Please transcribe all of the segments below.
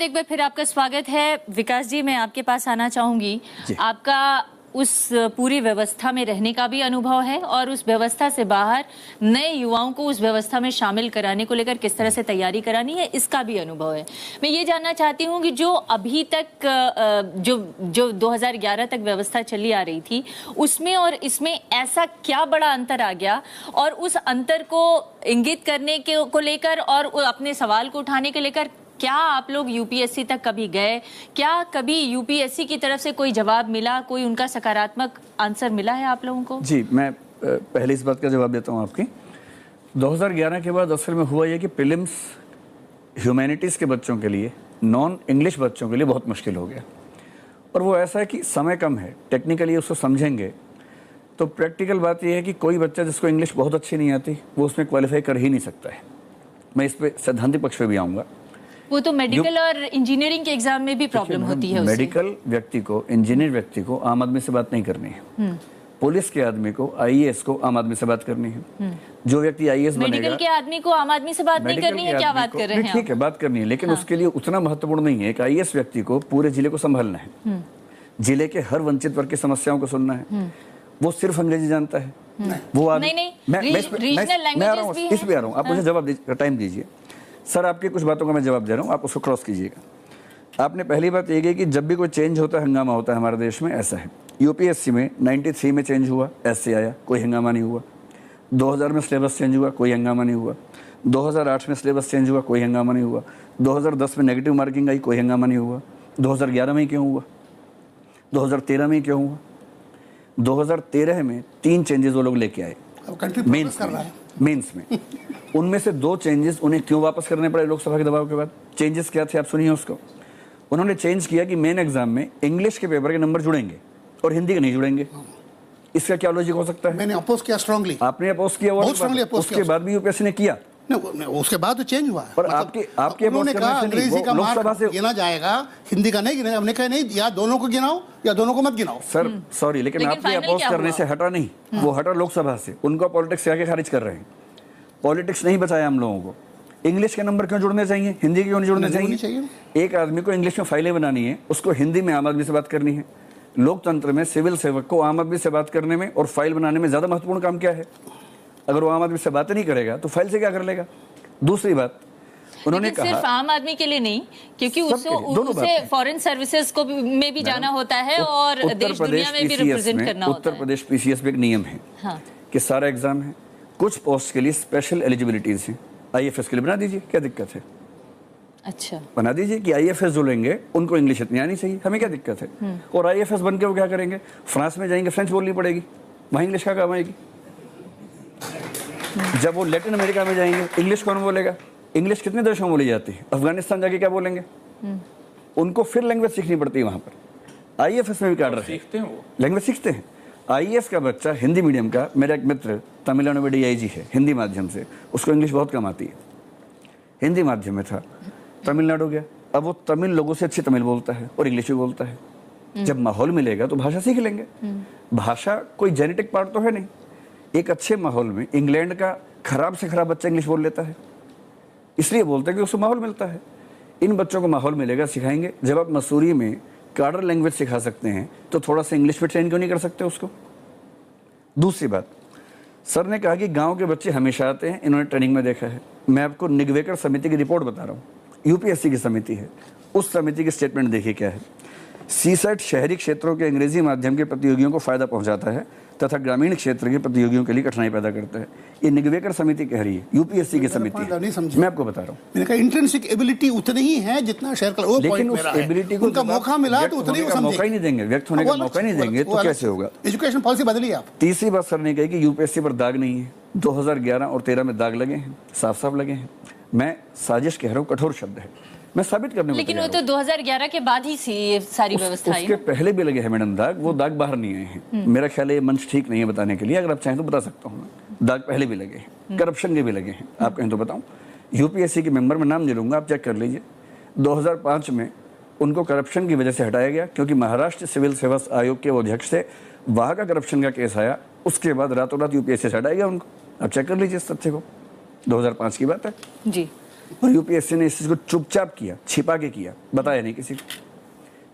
एक बार फिर आपका स्वागत है। विकास जी, मैं आपके पास आना चाहूंगी। आपका उस पूरी व्यवस्था में रहने का भी अनुभव है और उस व्यवस्था से बाहर नए युवाओं को उस व्यवस्था में शामिल कराने को लेकर किस तरह से तैयारी करानी है, इसका भी अनुभव है। मैं ये जानना चाहती हूँ कि जो अभी तक जो 2011 तक व्यवस्था चली आ रही थी, उसमें और इसमें ऐसा क्या बड़ा अंतर आ गया, और उस अंतर को इंगित करने को लेकर और अपने सवाल को उठाने के लेकर क्या आप लोग यूपीएससी तक कभी गए? क्या कभी यूपीएससी की तरफ से कोई जवाब मिला, कोई उनका सकारात्मक आंसर मिला है आप लोगों को? जी, मैं पहले इस बात का जवाब देता हूँ आपकी। 2011 के बाद असल में हुआ ये कि प्रीलिम्स ह्यूमैनिटीज़ के बच्चों के लिए, नॉन इंग्लिश बच्चों के लिए बहुत मुश्किल हो गया। और वो ऐसा है कि समय कम है, टेक्निकली उसको समझेंगे तो प्रैक्टिकल बात यह है कि कोई बच्चा जिसको इंग्लिश बहुत अच्छी नहीं आती वो उसमें क्वालिफाई कर ही नहीं सकता है। मैं इस पर सैद्धांतिक पक्ष पे भी आऊँगा। वो तो मेडिकल और इंजीनियरिंग के एग्जाम में भी प्रॉब्लम होती है। मेडिकल व्यक्ति को, इंजीनियर व्यक्ति को आम आदमी से बात नहीं करनी है। पुलिस के आदमी को, आईएएस को आम आदमी से बात करनी है। जो व्यक्ति आईएएस बनेगा, मेडिकल के आदमी को आम आदमी से बात नहीं करनी है। क्या बात कर रहे हैं? ठीक है, बात करनी है, लेकिन उसके लिए उतना महत्वपूर्ण नहीं है। एक आईएएस व्यक्ति को पूरे जिले को संभालना है, जिले के हर वंचित वर्ग की समस्याओं को सुनना है। वो सिर्फ अंग्रेजी जानता है। वो आदमी इस पे आ रहा हूँ, आप मुझे जवाब दीजिए, टाइम दीजिए सर। आपकी कुछ बातों का मैं जवाब दे रहा हूँ, आप उसको क्रॉस कीजिएगा। आपने पहली बात ये की कि जब भी कोई चेंज होता है, हंगामा होता है हमारे देश में। ऐसा है, यूपीएससी में 93 में चेंज हुआ, एससी आया, कोई हंगामा नहीं हुआ। 2000 में सिलेबस चेंज हुआ, कोई हंगामा नहीं हुआ। 2008 में सिलेबस चेंज हुआ, कोई हंगामा नहीं हुआ। 2010 में नेगेटिव मार्किंग आई, कोई हंगामा नहीं हुआ। 2011 में क्यों हुआ? 2013 में क्यों हुआ? 2013 में 3 चेंजेस वो लोग लेके आए मेंस में। उनमें से 2 चेंजेस उन्हें क्यों वापस करने पड़े लोकसभा के दबाव के बाद? चेंजेस क्या थे, आप सुनिए उसको। उन्होंने चेंज किया कि मेन एग्जाम में इंग्लिश के पेपर के नंबर जुड़ेंगे और हिंदी के नहीं जुड़ेंगे। इसका क्या लॉजिक हो सकता है? मैंने अपोज किया स्ट्रांगली। आपने अपोज किया, उसके बाद भी यूपीएससी ने किया। उसके बाद तो चेंज हुआ। पर आपके उन्होंने कहा अंग्रेजी का मार्क गिना जाएगा, हिंदी का नहीं गिना। हमने कहा नहीं, या दोनों को गिनाओ या दोनों को मत गिनाओ। सर सॉरी, लेकिन आपके अपोज करने से हटा नहीं, वो हटा लोकसभा से। उनको पॉलिटिक्स से आके खारिज कर रहे हैं। पॉलिटिक्स नहीं बचाया हम लोगों को। इंग्लिश के नंबर क्यों जुड़ने चाहिए, हिंदी क्यों नहीं जुड़ने चाहिए? एक आदमी को इंग्लिश में फाइलें बनानी है, उसको हिंदी में आम आदमी से बात करनी है। लोकतंत्र में सिविल सेवक को आम आदमी से बात करने में और फाइल बनाने में ज्यादा महत्वपूर्ण काम क्या है? अगर वो आम आदमी से बात नहीं करेगा तो फाइल से क्या कर लेगा? दूसरी बात, उन्होंने कहा सिर्फ आम आदमी के लिए नहीं, क्योंकि उसे फॉरेन सर्विसेज को में भी जाना होता है और देश दुनिया में भी रिप्रेजेंट करना होता है। उत्तर प्रदेश पीसीएस में एक नियम है कि सारा एग्जाम है, कुछ पोस्ट के लिए स्पेशल एलिजिबिलिटीज हैं। आईएफएस के लिए बना दीजिए, क्या दिक्कत है? अच्छा, बना दीजिए कि आईएफएस जो लेंगे उनको इंग्लिश इतनी आनी चाहिए, हमें क्या दिक्कत है? और आईएफएस बन के वो क्या करेंगे? फ्रांस में जाएंगे, फ्रेंच बोलनी पड़ेगी, वहाँ इंग्लिश का काम आएगी। जब वो लैटिन अमेरिका में जाएंगे, इंग्लिश कौन बोलेगा? इंग्लिश कितने देशों में बोली जाती है? अफगानिस्तान जाके क्या बोलेंगे? उनको फिर लैंग्वेज सीखनी पड़ती है वहाँ पर। आईएफएस में भी काट रहे हैं, वो लैंग्वेज सीखते हैं। आईएएस का बच्चा हिंदी मीडियम का, मेरा एक मित्र तमिलनाडु में डीआईजी है हिंदी माध्यम से, उसको इंग्लिश बहुत कम आती है। हिंदी माध्यम में था, तमिलनाडु गया, अब वो तमिल लोगों से अच्छी तमिल बोलता है और इंग्लिश भी बोलता है। जब माहौल मिलेगा तो भाषा सीख लेंगे। भाषा कोई जेनेटिक पार्ट तो है नहीं। एक अच्छे माहौल में इंग्लैंड का खराब से खराब बच्चा इंग्लिश बोल लेता है, इसलिए बोलते हैं कि उसको माहौल मिलता है। इन बच्चों को माहौल मिलेगा, सिखाएंगे। जब आप मसूरी में कार्डर लैंग्वेज सिखा सकते हैं तो थोड़ा सा इंग्लिश में ट्रेन क्यों नहीं कर सकते उसको? दूसरी बात, सर ने कहा कि गांव के बच्चे हमेशा आते हैं, इन्होंने ट्रेनिंग में देखा है। मैं आपको निगवेकर समिति की रिपोर्ट बता रहा हूँ, यूपीएससी की समिति है, उस समिति की स्टेटमेंट देखिए क्या है। सीसेट शहरी क्षेत्रों के अंग्रेजी माध्यम के प्रतियोगियों को फायदा पहुंचाता है तथा ग्रामीण क्षेत्र के प्रतियोगियों के लिए कठिनाई पैदा करता है। ये निगवेकर समिति कह रही है, यूपीएससी की समिति है। मैं आपको बता रहा हूँ, मैंने कहा इंट्रिंसिक एबिलिटी उतनी ही है जितना शेयर कर, वो लेकिन उस एबिलिटी को उनका मौका मिला तो उतनी वो मौका ही नहीं देंगे, व्यक्त होने का मौका नहीं देंगे तो कैसे होगा? एजुकेशन पॉलिसी बदली आप। तीसरी बात सर ने कही कि यूपीएससी पर दाग नहीं है। 2011 और 13 में दाग लगे हैं, साफ साफ लगे हैं। मैं साजिश कह रहा हूँ, कठोर शब्द है, मैं साबित करने में। लेकिन वो तो 2011 के बाद ही ये सारी व्यवस्था आई। उसके पहले भी लगे हैं मैडम दाग, वो दाग बाहर नहीं आए हैं। मेरा ख्याल है ये मंच ठीक नहीं है बताने के लिए, अगर आप चाहें तो बता सकता हूँ। दाग पहले भी लगे हैं, करप्शन के भी लगे हैं। आप कहें तो बताऊं, यूपीएससी के मेंबर में नाम नहीं लूंगा, आप चेक कर लीजिए। 2005 में उनको करप्शन की वजह से हटाया गया क्योंकि महाराष्ट्र सिविल सेवा आयोग के वो अध्यक्ष थे, वहाँ का करप्शन का केस आया, उसके बाद रातों रात यूपीएससी से हटाया गया उनको। आप चेक कर लीजिए इस तथ्य को, 2005 की बात है जी। और यूपीएससी ने इस चीज को चुपचाप किया, छिपा के किया, बताया नहीं किसी को।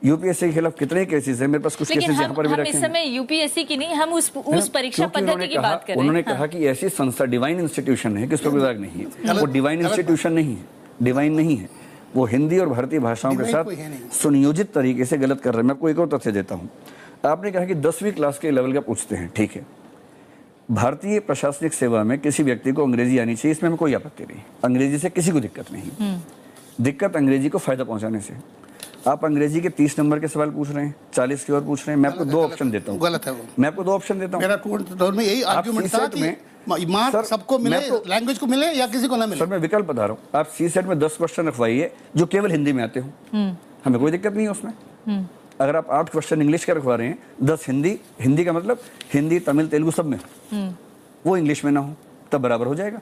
यूपीएससी के खिलाफ कितने केसेस हैं, मेरे पास कुछ केसेस यहाँ पर भी रखे हैं। इस समय यूपीएससी की नहीं, हम उस परीक्षा पद्धति की बात कर रहे हैं। उन्होंने कहा कि ऐसी संस्था डिवाइन इंस्टीट्यूशन है कि उस पर कोई दाग नहीं है। वो डिवाइन इंस्टीट्यूशन नहीं है, डिवाइन नहीं है। वो हिंदी और भारतीय भाषाओं के साथ सुनियोजित तरीके से गलत कर रहे हैं। मैं आपको एक और तथ्य देता हूँ। आपने कहा कि 10वीं क्लास के लेवल का पूछते हैं, ठीक है। भारतीय प्रशासनिक सेवा में किसी व्यक्ति को अंग्रेजी आनी चाहिए, इसमें हमें कोई आपत्ति नहीं। अंग्रेजी से किसी को दिक्कत नहीं। दिक्कत अंग्रेजी को फायदा पहुंचाने से। आप अंग्रेजी के 30 नंबर के सवाल पूछ रहे हैं, 40 के और पूछ रहे हैं। मैं आपको 2 ऑप्शन देता हूँ। गलत है वो। मैं आपको 2 ऑप्शन देता हूँ। मेरा दौर में यही आर्गुमेंट था कि मार्क सबको मिले, लैंग्वेज को मिले या किसी को ना मिले। सर मैं विकल्प बता रहा हूँ। आप सी सेट में 10 क्वेश्चन रखवाइए जो केवल हिंदी में आते हो, हमें कोई दिक्कत नहीं है उसमें। अगर आप 8 क्वेश्चन इंग्लिश के रखवा रहे हैं, 10 हिंदी का मतलब हिंदी, तमिल, तेलुगु सब में, वो इंग्लिश में ना हो, तब बराबर हो जाएगा।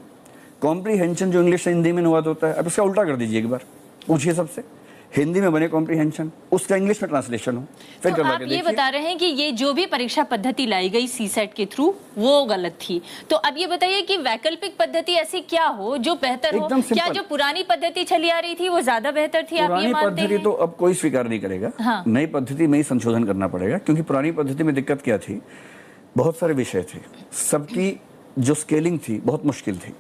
कॉम्प्रीहेंशन जो इंग्लिश से हिंदी में अनुवाद होता है, अब इसका उल्टा कर दीजिए एक बार, पूछिए सबसे, हिंदी में बने कॉम्प्रीहेंशन, उसका इंग्लिश में ट्रांसलेशन हो, फिर तो आप ये बता रहे हैं कि ये जो भी परीक्षा पद्धति लाई गई सीसेट के थ्रू वो गलत थी। तो अब ये बताइए कि वैकल्पिक पद्धति ऐसी क्या हो जो बेहतर हो? क्या जो पुरानी पद्धति चली आ रही थी वो ज्यादा बेहतर थी? आप ये मानते हैं? पद्धति तो अब कोई स्वीकार नहीं करेगा। हाँ। नई पद्धति में ही संशोधन करना पड़ेगा, क्योंकि पुरानी पद्धति में दिक्कत क्या थी, बहुत सारे विषय थे, सबकी जो स्केलिंग थी बहुत मुश्किल थी।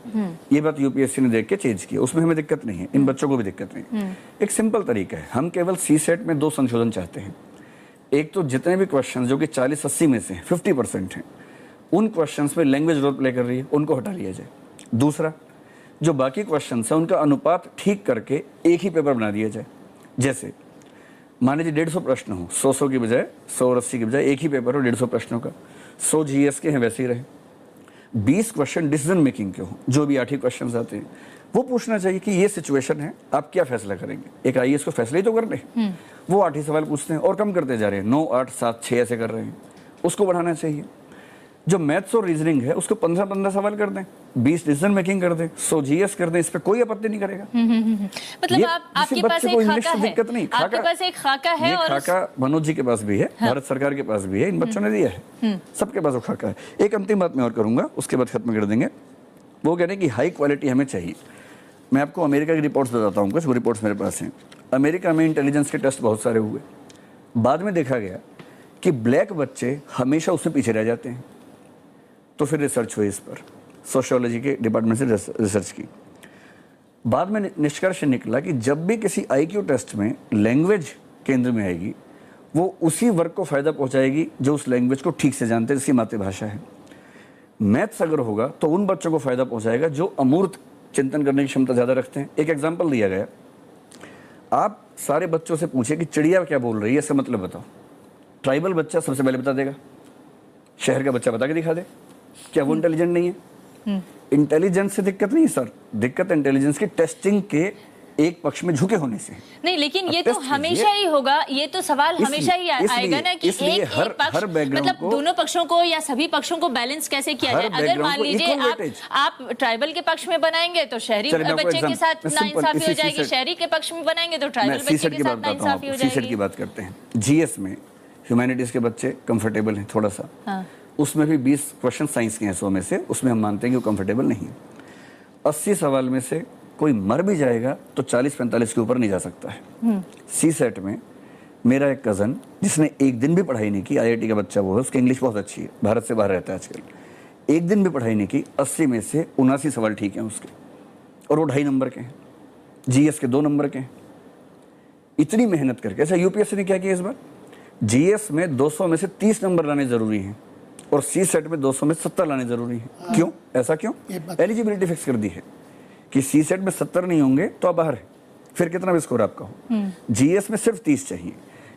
ये बात यूपीएससी ने देख के चेंज किया, उसमें हमें दिक्कत नहीं है, इन बच्चों को भी दिक्कत नहीं। एक सिंपल तरीका है, हम केवल सी सेट में 2 संशोधन चाहते हैं। एक तो जितने भी क्वेश्चन जो कि 40-80 में से 50% हैं, उन क्वेश्चंस में लैंग्वेज रोल प्ले कर रही है, उनको हटा लिया जाए। दूसरा, जो बाकी क्वेश्चन है उनका अनुपात ठीक करके एक ही पेपर बना दिया जाए। जैसे मान लीजिए 150 प्रश्न हो, 100 की बजाय 100 और 80 की बजाय एक ही पेपर हो 150 प्रश्नों का, 100 जीएस के हैं वैसे ही रहे। 20 क्वेश्चन डिसीजन मेकिंग के हो, जो भी 8 ही क्वेश्चन आते हैं वो पूछना चाहिए कि ये सिचुएशन है, आप क्या फैसला करेंगे। एक आईएएस को फैसले ही तो करने, वो 8 ही सवाल पूछते हैं और कम करते जा रहे हैं, 9, 8, 7, 6 ऐसे कर रहे हैं। उसको बढ़ाना चाहिए। जो मैथ्स और रीजनिंग है उसको 15-15 सवाल कर दें, 20 डिसीजन मेकिंग कर दें, 100 जीएस कर दें, इस पे कोई आपत्ति नहीं करेगा। मतलब आपके पास एक खाका है, दिक्कत नहीं, आपके पास एक खाका है, और खाका मनोज जी के पास भी है, भारत सरकार के पास भी है, इन बच्चों ने दिया है, सबके पास वो खाका है। एक अंतिम बात मैं और करूंगा, उसके बाद खत्म कर देंगे। वो कह रहे हैं कि हाई क्वालिटी हमें चाहिए। मैं आपको अमेरिका की रिपोर्ट्स बताता हूँ, कुछ वो रिपोर्ट्स मेरे पास हैं। अमेरिका में इंटेलिजेंस के टेस्ट बहुत सारे हुए, बाद में देखा गया कि ब्लैक बच्चे हमेशा उसमें पीछे रह जाते हैं। तो फिर रिसर्च हुई इस पर, सोशियोलॉजी के डिपार्टमेंट से रिसर्च की। बाद में निष्कर्ष निकला कि जब भी किसी आईक्यू टेस्ट में लैंग्वेज केंद्र में आएगी, वो उसी वर्ग को फायदा पहुंचाएगी जो उस लैंग्वेज को ठीक से जानते हैं, जिसकी मातृभाषा है। मैथ्स अगर होगा तो उन बच्चों को फायदा पहुंचाएगा जो अमूर्त चिंतन करने की क्षमता ज्यादा रखते हैं। एक एग्जाम्पल दिया गया, आप सारे बच्चों से पूछे कि चिड़िया क्या बोल रही है, इसका मतलब बताओ। ट्राइबल बच्चा सबसे पहले बता देगा, शहर का बच्चा बता के दिखा दे। क्या वो इंटेलिजेंट नहीं है? इंटेलिजेंस से दिक्कत नहीं सर, दिक्कत इंटेलिजेंस की टेस्टिंग के एक पक्ष में झुके होने से नहीं। लेकिन ये तो हमेशा ही होगा, ये तो सवाल हमेशा ही आएगा ना कि एक पक्ष, मतलब दोनों पक्षों को या सभी पक्षों को बैलेंस कैसे किया जाए। अगर मान लीजिए आप ट्राइबल के पक्ष में बनाएंगे तो शहरी बच्चे के साथ नाइंसाफी हो जाएगी, शहरी के पक्ष में बनाएंगे तो ट्राइबल बच्चे के साथ नाइंसाफी हो जाएगी। सीसेट की बात करते हैं, जीएस में ह्यूमैनिटीज के बच्चे कंफर्टेबल हैं थोड़ा सा, उसमें भी 20 क्वेश्चन साइंस के हैं 100 में से, उसमें हम मानते हैं कि वो कंफर्टेबल नहीं है। 80 सवाल में से कोई मर भी जाएगा तो 40-45 के ऊपर नहीं जा सकता है। सी सेट में मेरा एक कज़न जिसने एक दिन भी पढ़ाई नहीं की, आईआईटी का बच्चा वो है, उसकी इंग्लिश बहुत अच्छी है, भारत से बाहर रहता है आजकल, एक दिन भी पढ़ाई नहीं की, 80 में से 79 सवाल ठीक हैं उसके, और वो 2.5 नंबर के हैं, जीएस के 2 नंबर के हैं। इतनी मेहनत करके, अच्छा यूपीएससी ने क्या किया इस बार, जीएस में 200 में से 30 नंबर लाने जरूरी हैं और सी सेट में 200 में 70 लाने जरूरी है। क्यों ऐसा क्यों? एलिजिबिलिटी फिक्स कर दी है कि सी सेट में 70 नहीं होंगे तो आप बाहर है, फिर कितना भी स्कोर आपका हो। जीएस में सिर्फ 30 चाहिए,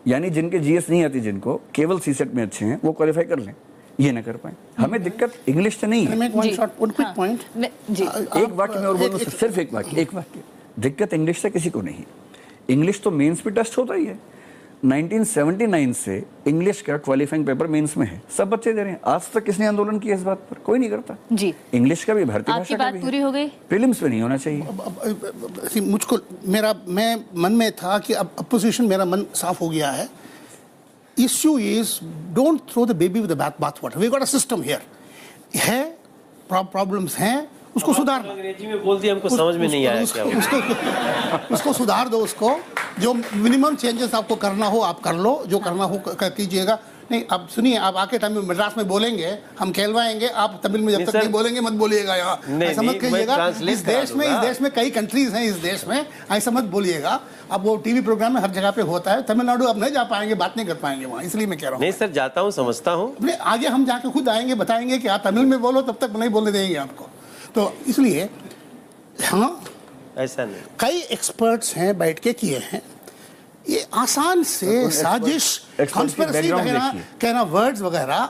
यानी जिनके जीएस नहीं आती, जिनको केवल सी सेट में अच्छे हैं, वो क्वालिफाई कर लें, ये ना कर पाए। हमें दिक्कत इंग्लिश से नहीं है। एक वाक्य में और बोलूं, सिर्फ एक वाक्य, दिक्कत इंग्लिश से किसी को नहीं। इंग्लिश तो मेंस पे टेस्ट होता ही है, 1979 से इंग्लिश का क्वालिफाइंग पेपर मेंस में है, सब बच्चे दे रहे हैं। आज तक किसने आंदोलन किया इस बात पर? कोई नहीं करता जी। इंग्लिश का भी, भारतीय भाषा का भी पूरी हो गई, प्रीलिम्स में नहीं होना चाहिए। मुझको मैं मन में था कि अब अपोजिशन, मेरा मन साफ हो गया है। Issue is don't throw the baby with the bath water, we got a system here है, प्रॉब्लम्स हैं, उसको सुधारना। अंग्रेजी में बोल दिया, हमको समझ में नहीं आया क्या उसको सुधार दो। उसको जो मिनिमम चेंजेस आपको करना हो आप कर लो, जो करना हो कीजिएगा। नहीं, अब सुनिए, आप आके टाइम में मद्रास में बोलेंगे, हम कहलवाएंगे, आप तमिल में जब तक नहीं बोलेंगे मत बोलिएगा यहाँ, ऐसा मत कहिएगा। इस देश में कई कंट्रीज हैं, इस देश में ऐसा मत बोलिएगा। अब वो टीवी प्रोग्राम में हर जगह पे होता है। तमिलनाडु आप नहीं जा पाएंगे, बात नहीं कर पाएंगे वहाँ, इसलिए मैं कह रहा हूँ। नहीं सर, जाता हूँ, समझता हूँ। आगे हम जाके खुद आएंगे, बताएंगे कि आप तमिल में बोलो, तब तक नहीं बोलने देंगे आपको। तो इसलिए हाँ, ऐसा नहीं, कई एक्सपर्ट्स हैं बैठ के किए हैं। ये आसान से साजिश, कंस्पिरेसी वगैरह कहना, वर्ड्स वगैरह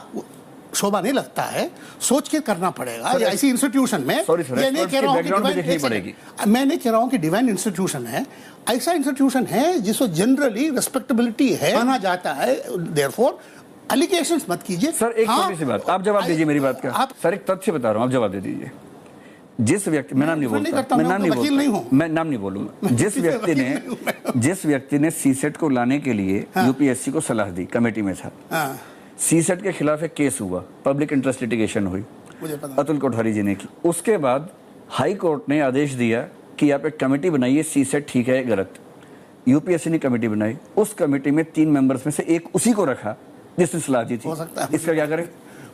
शोभा नहीं लगता है, सोच के करना पड़ेगा। ऐसी इंस्टीट्यूशन में ये नहीं कह रहा हूँ कि मैं नहीं कह रहा हूँ कि डिवाइन इंस्टीट्यूशन है, ऐसा इंस्टीट्यूशन है जिसको जनरली रिस्पेक्टेबिलिटी है माना जाता है। देयरफॉर एलिगेशंस मत कीजिए। सर एक छोटी सी बात, आप जवाब दीजिए मेरी बात का। सर एक तथ्य बता रहा हूँ, आप जवाब दे दीजिए। जिस व्यक्ति, मैं नाम नहीं बोलता, मैं नाम नहीं बोलूंगा, जिस व्यक्ति ने सीसेट को लाने के लिए यूपीएससी को सलाह दी, कमेटी में था, सीसेट के खिलाफ एक केस हुआ, पब्लिक इंटरेस्ट लिटिगेशन हुई, अतुल कोठारी जी ने की। उसके बाद हाई कोर्ट ने आदेश दिया कि आप एक कमेटी बनाइए, सीसेट ठीक है गलत। यूपीएससी ने कमेटी बनाई, उस कमेटी में 3 मेंबर्स में से एक उसी को रखा जिसने सलाह दी थी। इसका क्या करें?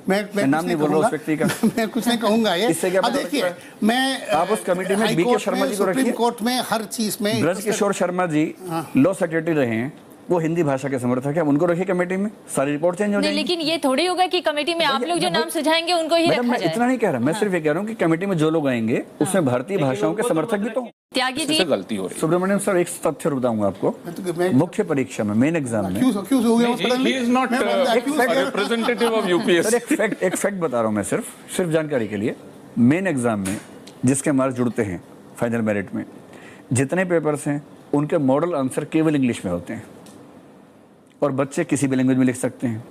मैं नाम नहीं बोल रहा उस व्यक्ति का, मैं कुछ नहीं कहूंगा। ये इससे क्या देखिए, मैं आप उस कमेटी में बीके शर्मा जी को रखिए। सुप्रीम कोर्ट में हर चीज में ब्रज किशोर शर्मा जी लॉ सेक्रेटरी रहे हैं, वो हिंदी भाषा के समर्थक है, उनको रखिए कमेटी में, सारी रिपोर्ट चेंज हो जाएगी। लेकिन ये थोड़ी होगा कि कमेटी में आप लोग जो नाम सुझाएंगे उनको ही रखा जाए। इतना नहीं कह रहा मैं, सिर्फ ये कह रहा हूँ कि कमेटी में जो लोग आएंगे उसमें भारतीय भाषाओं के समर्थक भी तो। त्यागी जी, गलती हो रही है। सुब्रमण्यम सर, एक तथ्य बताऊंगा आपको, मुख्य परीक्षा में, मेन एग्जाम में, एक फैक्ट बता रहा हूँ मैं, सिर्फ जानकारी के लिए। मेन एग्जाम में जिसके मार्क्स जुड़ते हैं फाइनल मेरिट में, जितने पेपर्स हैं उनके मॉडल आंसर केवल इंग्लिश में होते हैं और बच्चे किसी भी लैंग्वेज में लिख सकते हैं।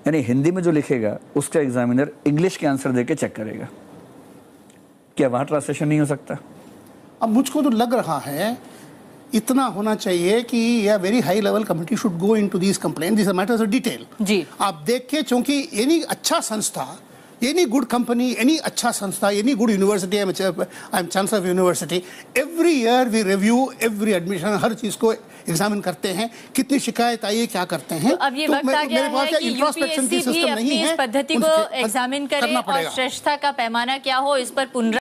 यानी हिंदी में जो लिखेगा उसका एग्जामिनर इंग्लिश के आंसर देके चेक करेगा। क्या वहाँ ट्रांसलेशन नहीं हो सकता? अब मुझको तो लग रहा है इतना होना चाहिए कि यह very high level committee should go into this complaint, this matters of detail ji. आप देख के, क्योंकि एनी अच्छा संस्था, एनी गुड कंपनी, एनी अच्छा संस्था, any good university, I am chancellor of university, every year we review every admission, हर चीज को एग्जामिन करते हैं, कितनी शिकायत आई है, क्या करते हैं। तो अब ये वक्त आ गया है कि यूपीएससी भी अपनी इस पद्धति को एग्जामिन करे और श्रेष्ठता का पैमाना क्या हो, इस पर पुनः